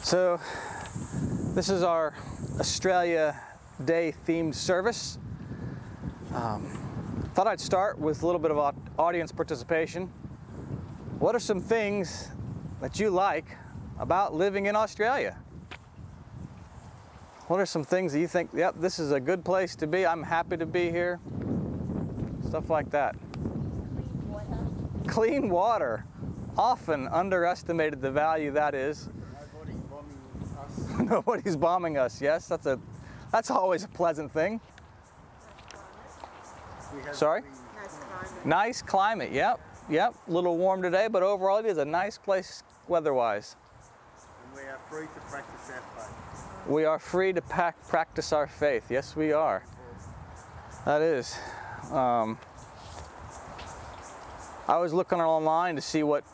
So this is our Australia Day themed service. Thought I'd start with a little bit of audience participation. What are some things that you like about living in Australia? What are some things that you think, yep, this is a good place to be, I'm happy to be here? Stuff like that. Clean water. Clean water. Often underestimated the value that is. Nobody's bombing us. Nobody's bombing us, yes, that's always a pleasant thing. Sorry? Nice climate. Nice climate, yep. A little warm today, but overall it is a nice place weather-wise. And we are free to practice our faith. We are free to practice our faith. Yes, we are. That is. I was looking online to see what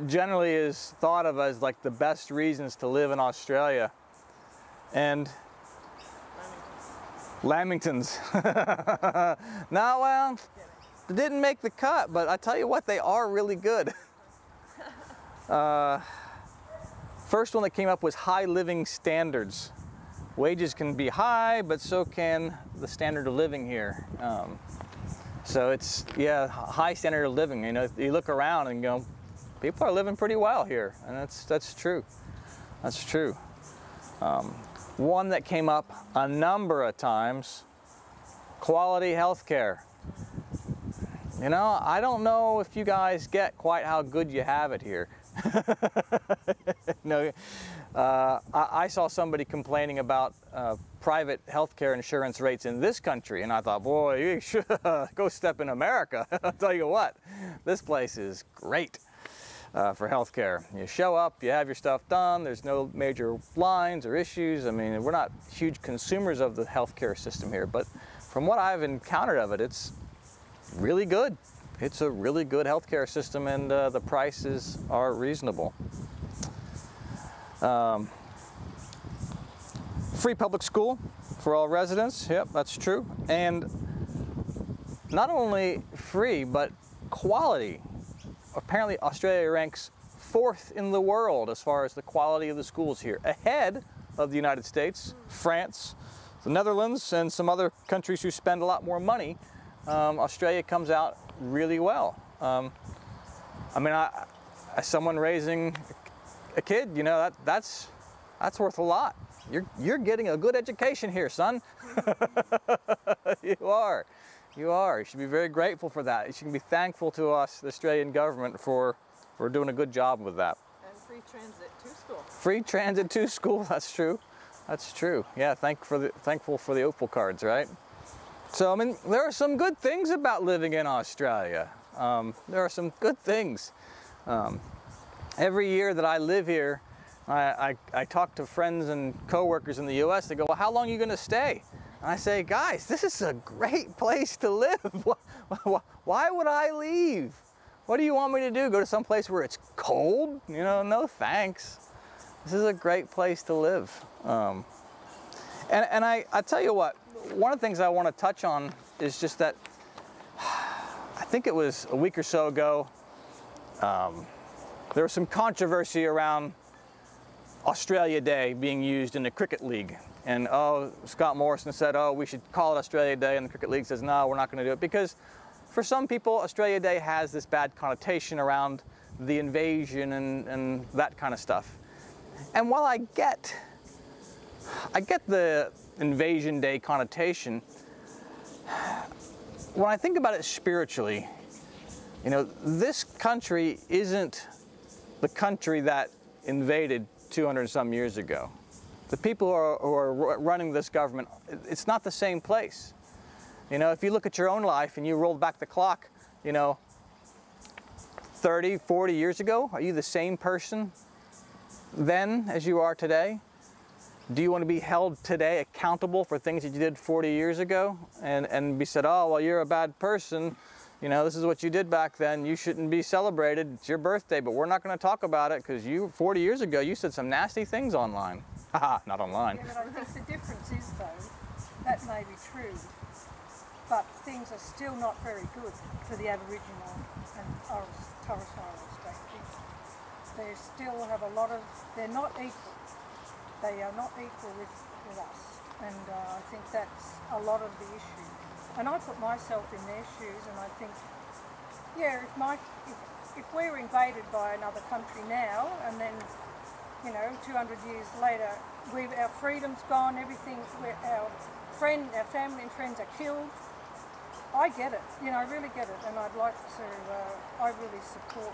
generally is thought of as like the best reasons to live in Australia. And Lamingtons. No, well, they didn't make the cut, but I tell you what, they are really good. First one that came up was high living standards. Wages can be high, but so can the standard of living here. So it's, yeah, high standard of living. You know, you look around and go, people are living pretty well here, and that's true. That's true. One that came up a number of times, quality health care. You know, I don't know if you guys get quite how good you have it here. No, I saw somebody complaining about private healthcare insurance rates in this country, and I thought, boy, you should go step in America. I'll tell you what, this place is great for healthcare. You show up, you have your stuff done, there's no major lines or issues. I mean, we're not huge consumers of the healthcare system here, but from what I've encountered of it, it's really good. It's a really good healthcare system, and the prices are reasonable. Free public school for all residents. Yep, that's true. And not only free, but quality. Apparently, Australia ranks 4th in the world as far as the quality of the schools here, ahead of the United States, France, the Netherlands, and some other countries who spend a lot more money. Australia comes out really well. I mean, as someone raising a kid, you know, that's worth a lot. You're getting a good education here, son. You are. You should be very grateful for that. You should be thankful to us, the Australian government, for doing a good job with that. And free transit to school. Free transit to school. That's true. That's true. Yeah, thankful for the Opal cards, right? So, I mean, there are some good things about living in Australia. There are some good things. Every year that I live here, I talk to friends and coworkers in the U.S. They go, well, how long are you going to stay? And I say, guys, this is a great place to live. Why would I leave? What do you want me to do? Go to some place where it's cold? You know, no thanks. This is a great place to live. And I tell you what, one of the things I want to touch on is just that I think it was a week or so ago, there was some controversy around Australia Day being used in the cricket league. And Scott Morrison said, we should call it Australia Day, and the cricket league says, no, we're not going to do it, because for some people Australia Day has this bad connotation around the invasion and that kind of stuff. And while I get the Invasion Day connotation, when I think about it spiritually, you know, this country isn't the country that invaded 200 some years ago. The people who are running this government, it's not the same place. You know, if you look at your own life and you roll back the clock, you know, 30, 40 years ago, are you the same person then as you are today? Do you want to be held today accountable for things that you did 40 years ago and be said, oh, well, you're a bad person. You know, this is what you did back then. You shouldn't be celebrated. It's your birthday, but we're not going to talk about it because 40 years ago, you said some nasty things online. Haha, not online. Yeah, but I think the difference is, though, that may be true, but things are still not very good for the Aboriginal and Torres Strait people. They still have a lot of, they're not equal. They are not equal with us, and I think that's a lot of the issue. And I put myself in their shoes, and I think, yeah, if we were invaded by another country now, and then, you know, 200 years later, our freedom's gone, everything, our family and friends are killed. I get it, you know, I really get it, and I'd like to, I really support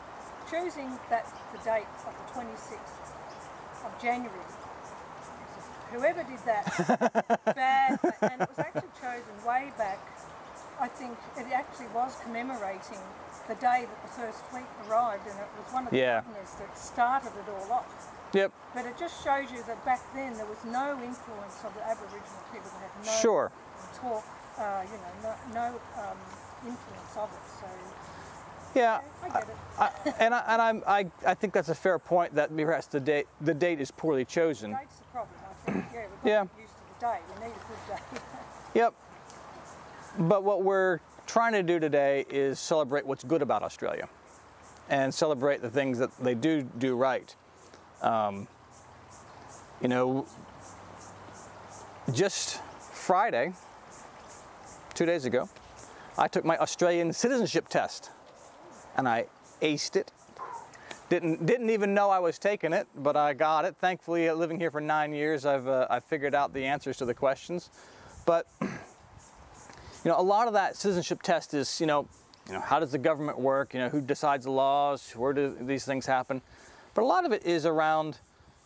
choosing the date of the 26th of January. Whoever did that, bad, and it was actually chosen way back. I think it actually was commemorating the day that the first fleet arrived, and it was one of the governors that started it all off. Yep. But it just shows you that back then there was no influence of the Aboriginal people. They had no talk, you know, no influence of it. So yeah, I get it. I think that's a fair point. That perhaps the date is poorly chosen. The date's the problem, I think. Yeah, we're not used to the day. We need a good day. Yep. But what we're trying to do today is celebrate what's good about Australia, and celebrate the things that they do right. You know, just Friday, 2 days ago, I took my Australian citizenship test, and I aced it. Didn't even know I was taking it, but I got it. Thankfully, living here for 9 years, I've figured out the answers to the questions. But you know, a lot of that citizenship test is, you know, how does the government work? You know, who decides the laws? Where do these things happen? But a lot of it is around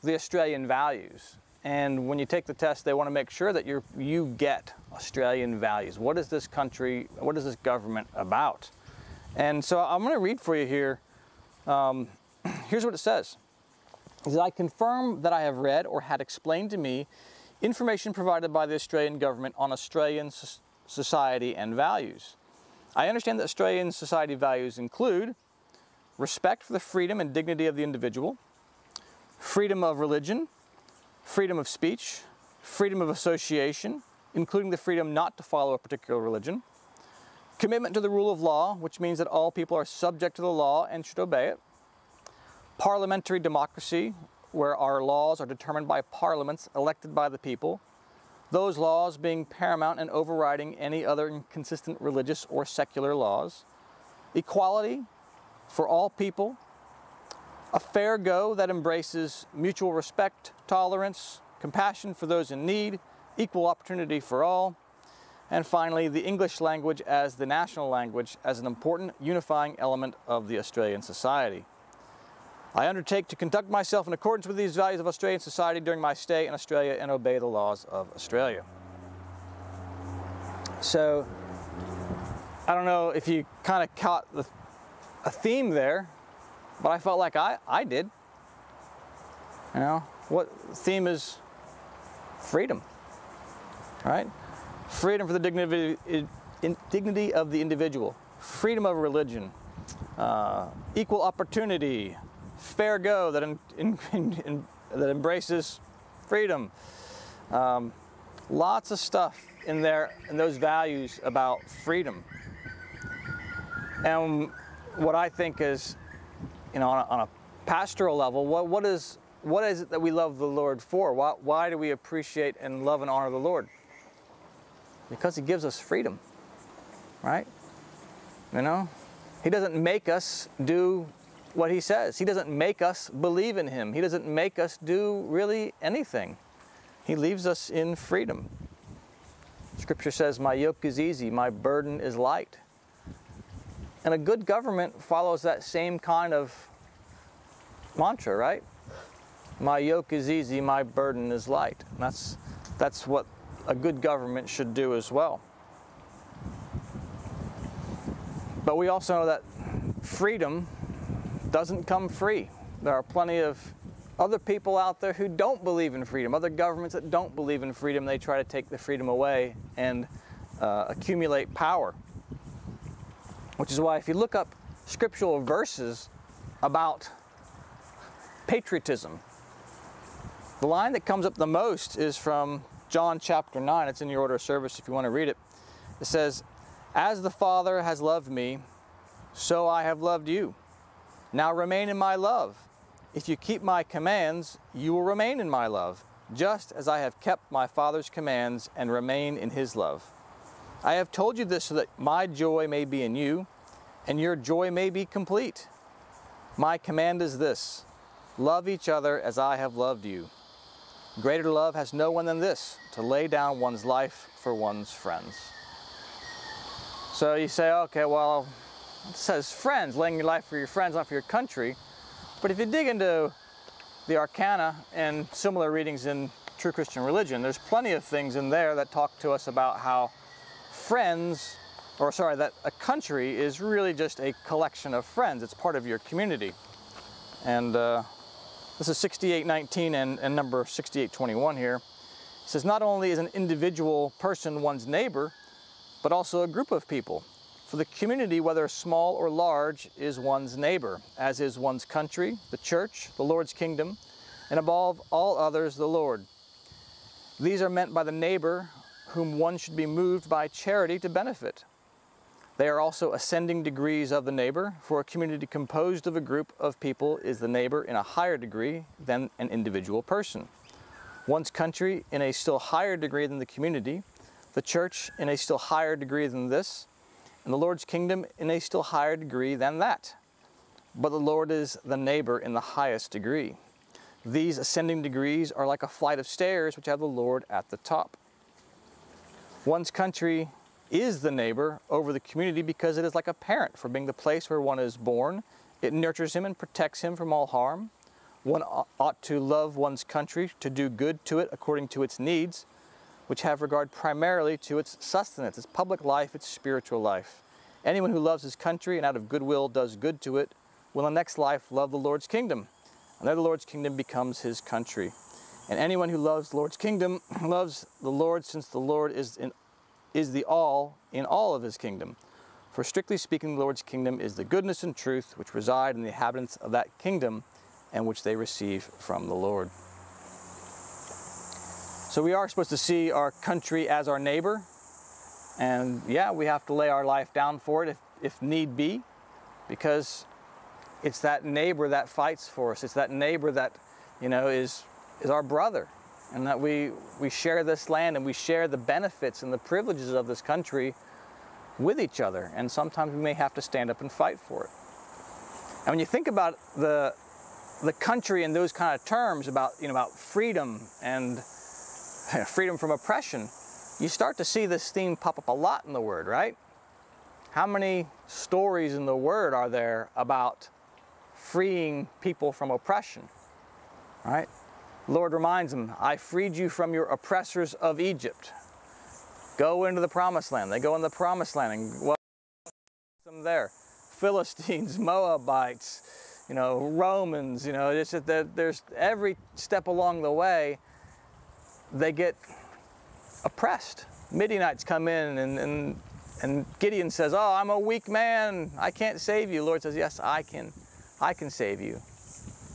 the Australian values. And when you take the test, they want to make sure that you get Australian values. What is this country, what is this government about? And so I'm going to read for you here. Here's what it says. It says, I confirm that I have read or had explained to me information provided by the Australian government on Australian society and values. I understand that Australian society values include respect for the freedom and dignity of the individual, freedom of religion, freedom of speech, freedom of association, including the freedom not to follow a particular religion, commitment to the rule of law, which means that all people are subject to the law and should obey it, parliamentary democracy, where our laws are determined by parliaments elected by the people, those laws being paramount and overriding any other inconsistent religious or secular laws, equality for all people, a fair go that embraces mutual respect, tolerance, compassion for those in need, equal opportunity for all, and finally, the English language as the national language as an important unifying element of the Australian society. I undertake to conduct myself in accordance with these values of Australian society during my stay in Australia and obey the laws of Australia. So, I don't know if you kind of caught a theme there, but I felt like I did. You know, what theme is freedom, right? Freedom for the dignity of the individual, freedom of religion, equal opportunity, fair go that embraces freedom. Lots of stuff in there, in those values about freedom. And what I think is, you know, on a pastoral level, what is it that we love the Lord for? Why do we appreciate and love and honor the Lord? Because He gives us freedom, right? You know, He doesn't make us do what He says. He doesn't make us believe in Him. He doesn't make us do really anything. He leaves us in freedom. Scripture says, my yoke is easy, my burden is light. And a good government follows that same kind of mantra, right? My yoke is easy, my burden is light. And that's what a good government should do as well. But we also know that freedom doesn't come free. There are plenty of other people out there who don't believe in freedom, other governments that don't believe in freedom. They try to take the freedom away and accumulate power. Which is why if you look up scriptural verses about patriotism, the line that comes up the most is from John chapter 9. It's in your order of service if you want to read it. It says, as the Father has loved me, so I have loved you. Now remain in my love. If you keep my commands, you will remain in my love, just as I have kept my Father's commands and remain in his love. I have told you this so that my joy may be in you, and your joy may be complete. My command is this: love each other as I have loved you. Greater love has no one than this, to lay down one's life for one's friends. So you say, okay, well, it says friends, laying your life for your friends, not for your country. But if you dig into the Arcana and similar readings in True Christian Religion, there's plenty of things in there that talk to us about how that a country is really just a collection of friends. It's part of your community. And this is 68:19 and number 68:21 here. It says, not only is an individual person one's neighbor, but also a group of people. For the community, whether small or large, is one's neighbor, as is one's country, the church, the Lord's kingdom, and above all others, the Lord. These are meant by the neighbor whom one should be moved by charity to benefit. They are also ascending degrees of the neighbor, for a community composed of a group of people is the neighbor in a higher degree than an individual person. One's country in a still higher degree than the community, the church in a still higher degree than this, and the Lord's kingdom in a still higher degree than that. But the Lord is the neighbor in the highest degree. These ascending degrees are like a flight of stairs which have the Lord at the top. One's country is the neighbor over the community because it is like a parent, for being the place where one is born. It nurtures him and protects him from all harm. One ought to love one's country, to do good to it according to its needs, which have regard primarily to its sustenance, its public life, its spiritual life. Anyone who loves his country and out of goodwill does good to it will in the next life love the Lord's kingdom, and then the Lord's kingdom becomes his country. And anyone who loves the Lord's kingdom loves the Lord, since the Lord is the all in all of his kingdom. For strictly speaking, the Lord's kingdom is the goodness and truth which reside in the inhabitants of that kingdom and which they receive from the Lord. So we are supposed to see our country as our neighbor, and yeah, we have to lay our life down for it if need be, because it's that neighbor that fights for us. It's that neighbor that, you know, is our brother, and that we share this land and we share the benefits and the privileges of this country with each other, and sometimes we may have to stand up and fight for it. And when you think about the country in those kind of terms, about freedom and freedom from oppression, you start to see this theme pop up a lot in the Word, right? How many stories in the Word are there about freeing people from oppression, right? The Lord reminds them, I freed you from your oppressors of Egypt. Go into the promised land. They go in the promised land and well, them there. Philistines, Moabites, Romans, it's just that there's every step along the way, they get oppressed. Midianites come in and Gideon says, oh, I'm a weak man, I can't save you. The Lord says, yes, I can save you.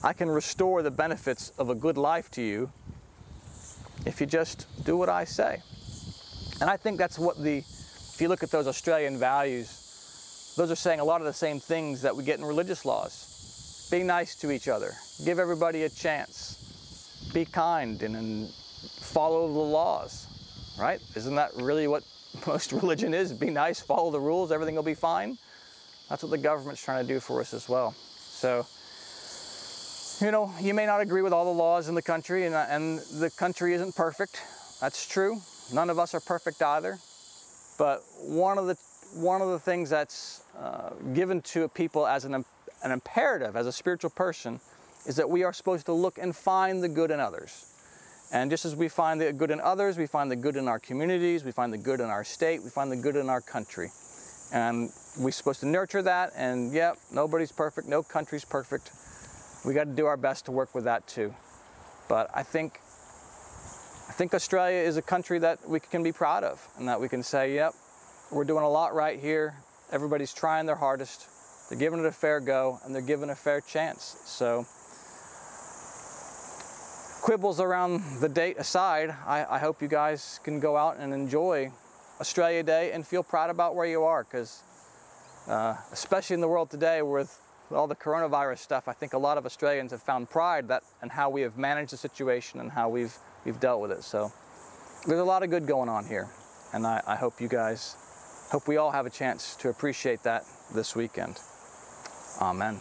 I can restore the benefits of a good life to you if you just do what I say. And I think that's what if you look at those Australian values, those are saying a lot of the same things that we get in religious laws. Be nice to each other. Give everybody a chance. Be kind and follow the laws, right? Isn't that really what most religion is? Be nice, follow the rules, everything will be fine. That's what the government's trying to do for us as well. So, you may not agree with all the laws in the country, and the country isn't perfect. That's true. None of us are perfect either. But one of the things that's given to people as an imperative, as a spiritual person, is that we are supposed to look and find the good in others. And just as we find the good in others, we find the good in our communities, we find the good in our state, we find the good in our country. And we're supposed to nurture that, and yep, nobody's perfect, no country's perfect. We got to do our best to work with that too. But I think Australia is a country that we can be proud of, and that we can say, yep, we're doing a lot right here. Everybody's trying their hardest. They're giving it a fair go, and they're given a fair chance. So, quibbles around the date aside, I hope you guys can go out and enjoy Australia Day and feel proud about where you are, because especially in the world today with all the coronavirus stuff, I think a lot of Australians have found pride in how we have managed the situation and how we've dealt with it. So there's a lot of good going on here. And I hope hope we all have a chance to appreciate that this weekend. Amen.